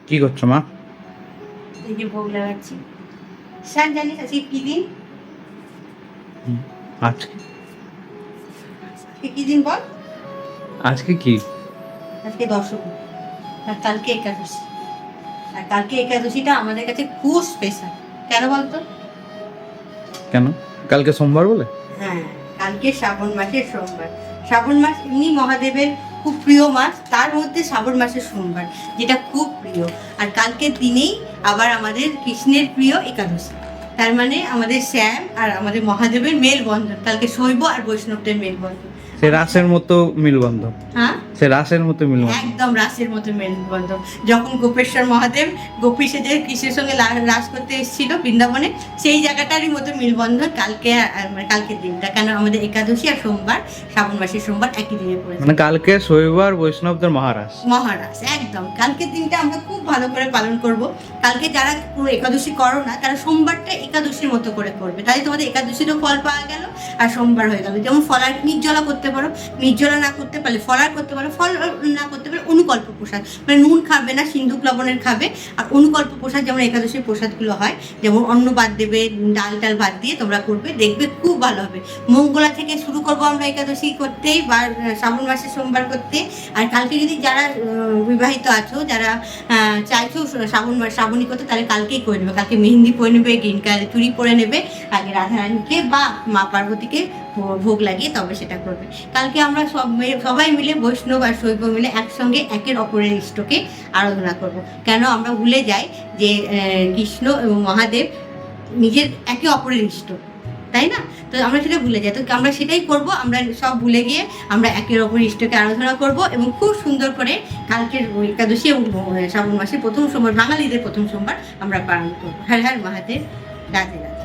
কি করছো মা? এই যে ভোগ লাগাচ্ছি। স্যার জানিস আজকে কি দিন? আজকে আজকে কি দিন বল? আজকে কি? আজকে দশমী আর কালকে একাদশী। আর কালকে একাদশীটা আমাদের কাছে খুব স্পেশাল। কেন বলতো? কেন? কালকে সোমবার বলে? হ্যাঁ, কালকে শ্রাবণ মাসের সোমবার। শ্রাবণ মাস এমনি মহাদেবের খুব প্রিয় মাস, তার মধ্যে শ্রাবণ মাসের সোমবার যেটা খুব প্রিয়। আর কালকের দিনেই আবার আমাদের কৃষ্ণের প্রিয় একাদশী। তার মানে আমাদের শ্যাম আর আমাদের মহাদেবের মেলবন্ধন, কালকে শৈব আর বৈষ্ণবদের মেলবন্ধন। সে রাসের মতো মিলবন্ধন। হ্যাঁ, সে রাসের মতো মিলবন্ধন। একদম রাসের মতো মেলবন্ধন। যখন গোপেশ্বর মহাদেব গোপী সেজে কৃষ্ণের সঙ্গে রাস করতে এসেছিল বৃন্দাবনে, সেই জায়গাটারই মতো মিলবন্ধন কালকে, মানে কালকের দিনটা। কেন আমাদের একাদশী আর সোমবার, শ্রাবণ মাসের সোমবার একই দিনে পড়েছে। মানে কালকে শৈবার বৈষ্ণবদের মহারাস। মহারাজ একদম কালকের দিনটা আমরা খুব ভালো করে পালন করব। কালকে যারা পুরো একাদশী করো না, তারা সোমবারটা একাদশীর মতো করে করবে, তাই তোমাদের একাদশীরও ফল পাওয়া গেল আর সোমবার হয়ে গেল। যেমন ফলার নির্জলা করতে পারো, নির্জলা না করতে পারলে ফলার করতে পারো, ফল না করতে পারলে অনুকল্প প্রসাদ, মানে নুন খাবে না, সিন্ধুক লবণের খাবে। আর অনুকল্প প্রসাদ যেমন একাদশীর প্রসাদগুলো হয়, যেমন অন্ন বাদ দেবে, ডাল টাল বাদ দিয়ে তোমরা করবে, দেখবে খুব ভালো হবে। মঙ্গলা থেকে শুরু করবো আমরা একাদশী করতেই বা শ্রাবণ মাসে সোমবার করতে। আর কালকে যদি যারা বিবাহিত আছো, যারা চাইছো শ্রাবণী করতে, তাহলে কালকেই করে নেবে। কালকে মেহেন্দি পরে নেবে, গ্রিন কালার চুড়ি পরে নেবে, আগে রাধারানীকে বা মা পার্বতীকে ভোগ লাগিয়ে তবে সেটা করবে। কালকে আমরা সবাই মিলে বৈষ্ণব আর শৈব মিলে একসঙ্গে একের অপরের ইষ্টকে আরাধনা করব। কেন আমরা ভুলে যাই যে কৃষ্ণ এবং মহাদেব নিজের একে অপরের ইষ্ট, তাই না? তো আমরা সেটা ভুলে যাই, তো আমরা সেটাই করব। আমরা সব ভুলে গিয়ে আমরা একের অপর ইষ্টকে আরাধনা করব এবং খুব সুন্দর করে কালকের একাদশী এবং শ্রাবণ মাসের প্রথম সোমবার, বাঙালিদের প্রথম সোমবার আমরা পালন করবো। হর হর মহাদেব, রাধে রাধে।